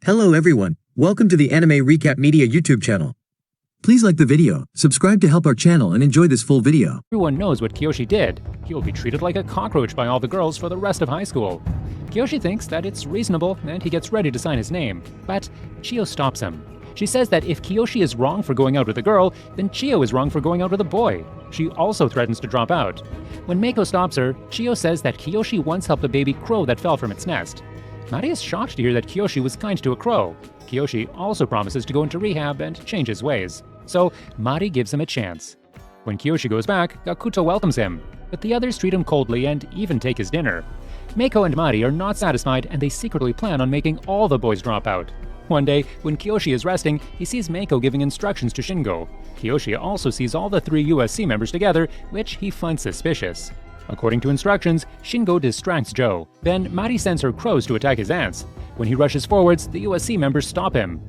Hello everyone, welcome to the Anime Recap Media YouTube channel. Please like the video, subscribe to help our channel and enjoy this full video. Everyone knows what Kiyoshi did. He will be treated like a cockroach by all the girls for the rest of high school. Kiyoshi thinks that it's reasonable and he gets ready to sign his name, but Chiyo stops him. She says that if Kiyoshi is wrong for going out with a girl, then Chiyo is wrong for going out with a boy. She also threatens to drop out. When Meiko stops her, Chiyo says that Kiyoshi once helped a baby crow that fell from its nest. Mari is shocked to hear that Kiyoshi was kind to a crow. Kiyoshi also promises to go into rehab and change his ways. So Mari gives him a chance. When Kiyoshi goes back, Gakuto welcomes him, but the others treat him coldly and even take his dinner. Meiko and Mari are not satisfied and they secretly plan on making all the boys drop out. One day, when Kiyoshi is resting, he sees Meiko giving instructions to Shingo. Kiyoshi also sees all the 3 USC members together, which he finds suspicious. According to instructions, Shingo distracts Joe. Then Mari sends her crows to attack his ants. When he rushes forwards, the USC members stop him.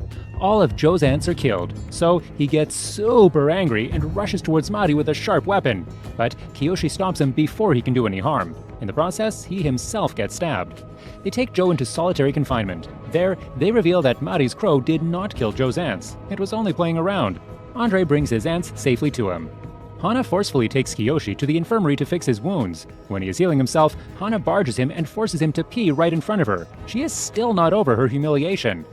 All of Joe's ants are killed, so he gets super angry and rushes towards Mari with a sharp weapon. But Kiyoshi stops him before he can do any harm. In the process, he himself gets stabbed. They take Joe into solitary confinement. There, they reveal that Mari's crow did not kill Joe's ants. It was only playing around. Andre brings his ants safely to him. Hana forcefully takes Kiyoshi to the infirmary to fix his wounds. When he is healing himself, Hana barges him and forces him to pee right in front of her. She is still not over her humiliation.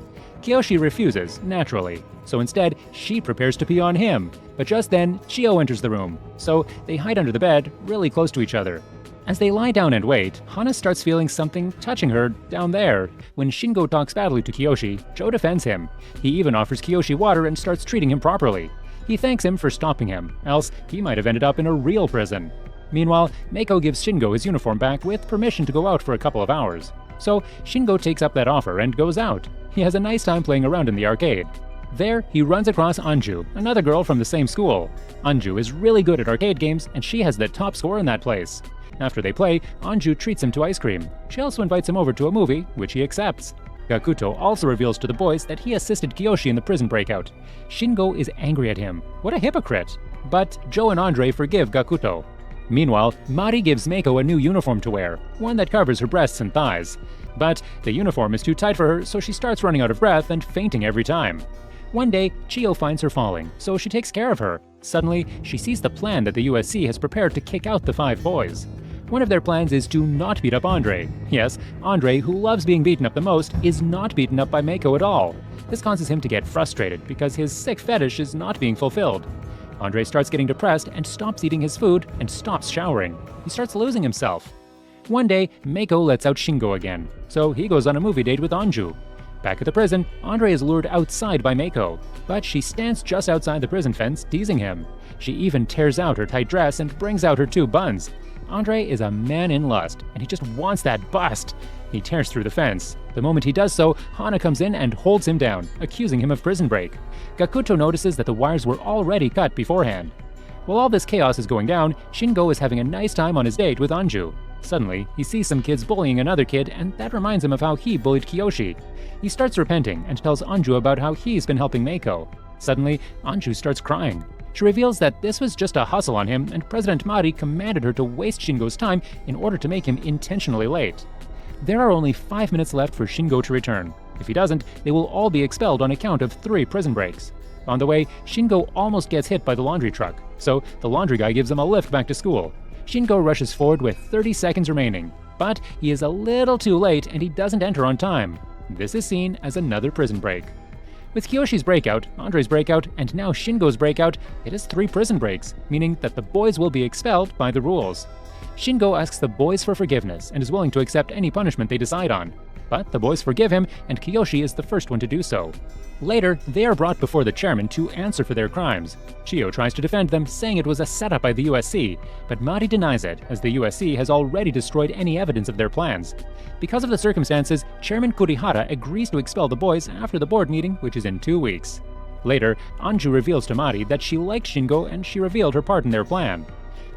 Kiyoshi refuses, naturally, so instead, she prepares to pee on him. But just then, Chiyo enters the room, so they hide under the bed, really close to each other. As they lie down and wait, Hana starts feeling something touching her down there. When Shingo talks badly to Kiyoshi, Joe defends him. He even offers Kiyoshi water and starts treating him properly. He thanks him for stopping him, else he might have ended up in a real prison. Meanwhile, Meiko gives Shingo his uniform back with permission to go out for a couple of hours. So Shingo takes up that offer and goes out. He has a nice time playing around in the arcade. There, he runs across Anju, another girl from the same school. Anju is really good at arcade games, and she has the top score in that place. After they play, Anju treats him to ice cream. She also invites him over to a movie, which he accepts. Gakuto also reveals to the boys that he assisted Kiyoshi in the prison breakout. Shingo is angry at him. What a hypocrite! But Joe and Andre forgive Gakuto. Meanwhile, Mari gives Meiko a new uniform to wear, one that covers her breasts and thighs. But the uniform is too tight for her, so she starts running out of breath and fainting every time. One day, Chiyo finds her falling, so she takes care of her. Suddenly, she sees the plan that the USC has prepared to kick out the 5 boys. One of their plans is to not beat up Andre. Yes, Andre, who loves being beaten up the most, is not beaten up by Meiko at all. This causes him to get frustrated because his sick fetish is not being fulfilled. Andre starts getting depressed and stops eating his food and stops showering. He starts losing himself. One day, Meiko lets out Shingo again, so he goes on a movie date with Anju. Back at the prison, Andre is lured outside by Meiko, but she stands just outside the prison fence, teasing him. She even tears out her tight dress and brings out her 2 buns. Andre is a man in lust, and he just wants that bust. He tears through the fence. The moment he does so, Hana comes in and holds him down, accusing him of prison break. Gakuto notices that the wires were already cut beforehand. While all this chaos is going down, Shingo is having a nice time on his date with Anju. Suddenly, he sees some kids bullying another kid, and that reminds him of how he bullied Kiyoshi. He starts repenting and tells Anju about how he's been helping Meiko. Suddenly, Anju starts crying. She reveals that this was just a hustle on him, and President Mari commanded her to waste Shingo's time in order to make him intentionally late. There are only 5 minutes left for Shingo to return. If he doesn't, they will all be expelled on account of 3 prison breaks. On the way, Shingo almost gets hit by the laundry truck, so the laundry guy gives him a lift back to school. Shingo rushes forward with 30 seconds remaining, but he is a little too late and he doesn't enter on time. This is seen as another prison break. With Kiyoshi's breakout, Andre's breakout, and now Shingo's breakout, it is 3 prison breaks, meaning that the boys will be expelled by the rules. Shingo asks the boys for forgiveness and is willing to accept any punishment they decide on. But the boys forgive him, and Kiyoshi is the first one to do so. Later, they are brought before the chairman to answer for their crimes. Chiyo tries to defend them, saying it was a setup by the USC, but Mari denies it, as the USC has already destroyed any evidence of their plans. Because of the circumstances, Chairman Kurihara agrees to expel the boys after the board meeting, which is in 2 weeks. Later, Anju reveals to Mari that she liked Shingo and she revealed her part in their plan.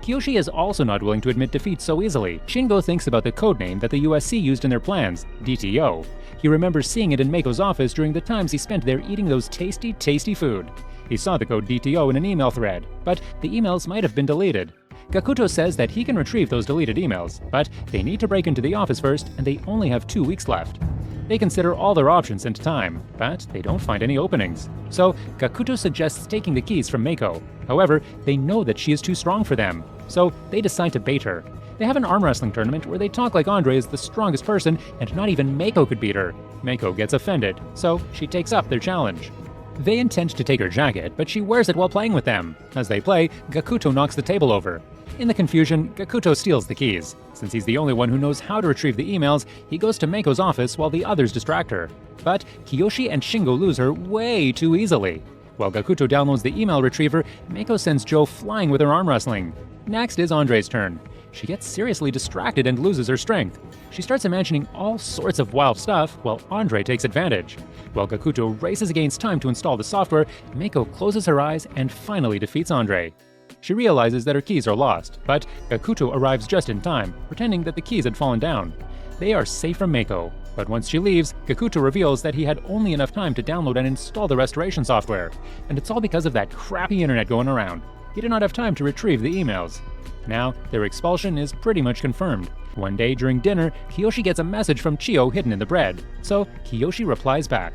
Kiyoshi is also not willing to admit defeat so easily. Shingo thinks about the codename that the USC used in their plans, DTO. He remembers seeing it in Meiko's office during the times he spent there eating those tasty food. He saw the code DTO in an email thread, but the emails might have been deleted. Gakuto says that he can retrieve those deleted emails, but they need to break into the office first, and they only have 2 weeks left. They consider all their options and time, but they don't find any openings. So Gakuto suggests taking the keys from Meiko. However, they know that she is too strong for them, so they decide to bait her. They have an arm wrestling tournament where they talk like Andre is the strongest person and not even Meiko could beat her. Meiko gets offended, so she takes up their challenge. They intend to take her jacket, but she wears it while playing with them. As they play, Gakuto knocks the table over. In the confusion, Gakuto steals the keys. Since he's the only one who knows how to retrieve the emails, he goes to Meiko's office while the others distract her. But Kiyoshi and Shingo lose her way too easily. While Gakuto downloads the email retriever, Meiko sends Joe flying with her arm wrestling. Next is Andre's turn. She gets seriously distracted and loses her strength. She starts imagining all sorts of wild stuff while Andre takes advantage. While Gakuto races against time to install the software, Meiko closes her eyes and finally defeats Andre. She realizes that her keys are lost, but Gakuto arrives just in time, pretending that the keys had fallen down. They are safe from Meiko, but once she leaves, Gakuto reveals that he had only enough time to download and install the restoration software, and it's all because of that crappy internet going around. He did not have time to retrieve the emails. Now, their expulsion is pretty much confirmed. One day during dinner, Kiyoshi gets a message from Chiyo hidden in the bread, so Kiyoshi replies back.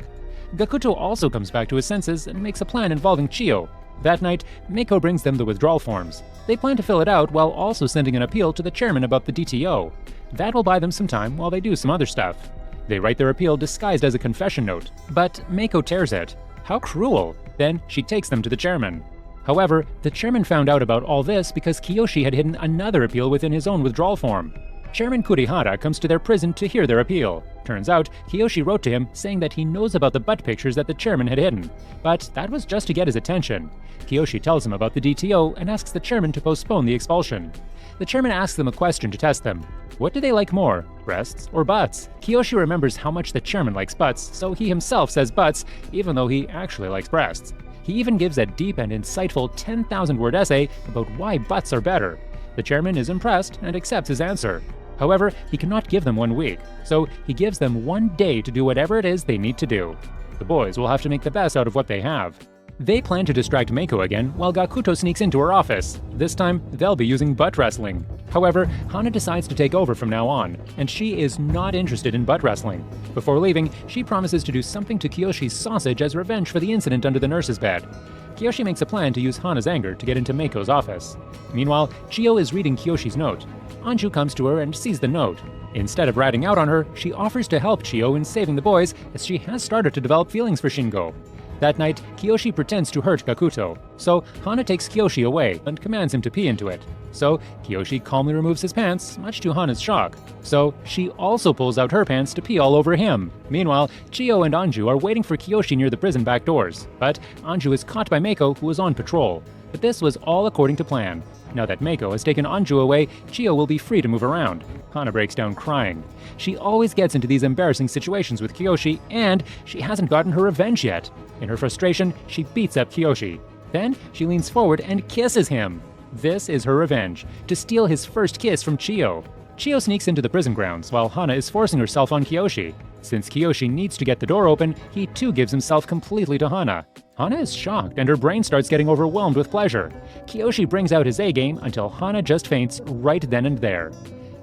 Gakuto also comes back to his senses and makes a plan involving Chiyo. That night, Meiko brings them the withdrawal forms. They plan to fill it out while also sending an appeal to the chairman about the DTO. That will buy them some time while they do some other stuff. They write their appeal disguised as a confession note, but Meiko tears it. How cruel! Then she takes them to the chairman. However, the chairman found out about all this because Kiyoshi had hidden another appeal within his own withdrawal form. Chairman Kurihara comes to their prison to hear their appeal. Turns out, Kiyoshi wrote to him saying that he knows about the butt pictures that the chairman had hidden. But that was just to get his attention. Kiyoshi tells him about the DTO and asks the chairman to postpone the expulsion. The chairman asks them a question to test them. What do they like more, breasts or butts? Kiyoshi remembers how much the chairman likes butts, so he himself says butts, even though he actually likes breasts. He even gives a deep and insightful 10,000-word essay about why butts are better. The chairman is impressed and accepts his answer. However, he cannot give them 1 week, so he gives them 1 day to do whatever it is they need to do. The boys will have to make the best out of what they have. They plan to distract Meiko again while Gakuto sneaks into her office. This time, they'll be using butt wrestling. However, Hana decides to take over from now on, and she is not interested in butt wrestling. Before leaving, she promises to do something to Kiyoshi's sausage as revenge for the incident under the nurse's bed. Kiyoshi makes a plan to use Hana's anger to get into Meiko's office. Meanwhile, Chiyo is reading Kiyoshi's note. Anju comes to her and sees the note. Instead of ratting out on her, she offers to help Chiyo in saving the boys as she has started to develop feelings for Shingo. That night, Kiyoshi pretends to hurt Gakuto, so Hana takes Kiyoshi away and commands him to pee into it. So Kiyoshi calmly removes his pants, much to Hana's shock. So she also pulls out her pants to pee all over him. Meanwhile, Chiyo and Anju are waiting for Kiyoshi near the prison back doors, but Anju is caught by Meiko, who is on patrol. But this was all according to plan. Now that Meiko has taken Anju away, Chiyo will be free to move around. Hana breaks down crying. She always gets into these embarrassing situations with Kiyoshi, and she hasn't gotten her revenge yet. In her frustration, she beats up Kiyoshi. Then she leans forward and kisses him. This is her revenge, to steal his first kiss from Chiyo. Chiyo sneaks into the prison grounds while Hana is forcing herself on Kiyoshi. Since Kiyoshi needs to get the door open, he too gives himself completely to Hana. Hana is shocked and her brain starts getting overwhelmed with pleasure. Kiyoshi brings out his A-game until Hana just faints right then and there.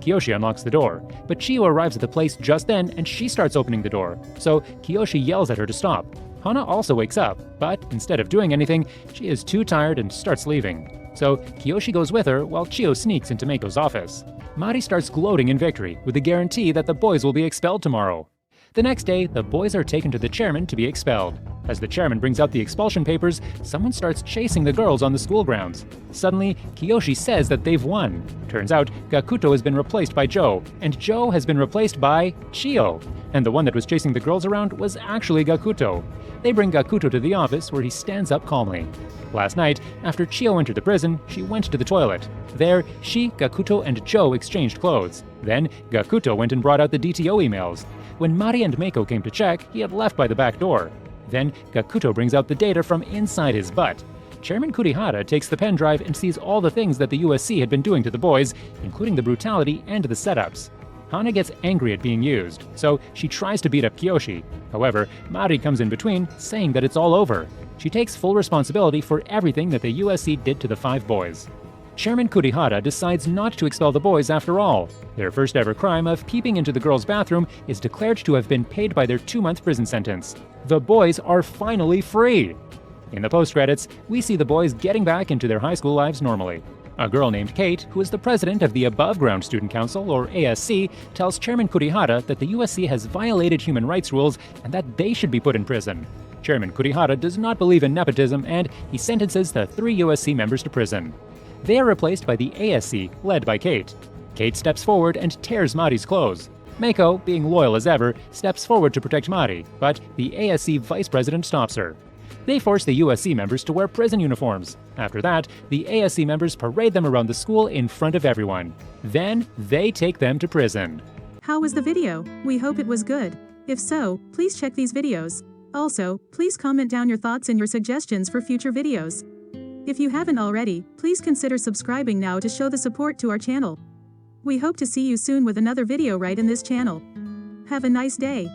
Kiyoshi unlocks the door, but Chiyo arrives at the place just then and she starts opening the door, so Kiyoshi yells at her to stop. Hana also wakes up, but instead of doing anything, she is too tired and starts leaving. So Kiyoshi goes with her while Chiyo sneaks into Meiko's office. Mari starts gloating in victory with the guarantee that the boys will be expelled tomorrow. The next day, the boys are taken to the chairman to be expelled. As the chairman brings out the expulsion papers, someone starts chasing the girls on the school grounds. Suddenly, Kiyoshi says that they've won. Turns out, Gakuto has been replaced by Joe, and Joe has been replaced by Chiyo. And the one that was chasing the girls around was actually Gakuto. They bring Gakuto to the office where he stands up calmly. Last night, after Chiyo entered the prison, she went to the toilet. There, she, Gakuto, and Joe exchanged clothes. Then, Gakuto went and brought out the DTO emails. When Mari and Meiko came to check, he had left by the back door. Then, Gakuto brings out the data from inside his butt. Chairman Kurihara takes the pen drive and sees all the things that the USC had been doing to the boys, including the brutality and the setups. Hana gets angry at being used, so she tries to beat up Kiyoshi. However, Mari comes in between, saying that it's all over. She takes full responsibility for everything that the USC did to the 5 boys. Chairman Kurihara decides not to expel the boys after all. Their first ever crime of peeping into the girls' bathroom is declared to have been paid by their 2-month prison sentence. The boys are finally free! In the post-credits, we see the boys getting back into their high school lives normally. A girl named Kate, who is the president of the Above Ground Student Council, or ASC, tells Chairman Kurihara that the USC has violated human rights rules and that they should be put in prison. Chairman Kurihara does not believe in nepotism, and he sentences the 3 USC members to prison. They are replaced by the ASC, led by Kate. Kate steps forward and tears Mari's clothes. Mako, being loyal as ever, steps forward to protect Mari, but the ASC vice president stops her. They force the USC members to wear prison uniforms. After that, the ASC members parade them around the school in front of everyone. Then, they take them to prison. How was the video? We hope it was good. If so, please check these videos. Also, please comment down your thoughts and your suggestions for future videos. If you haven't already, please consider subscribing now to show the support to our channel. We hope to see you soon with another video right in this channel. Have a nice day.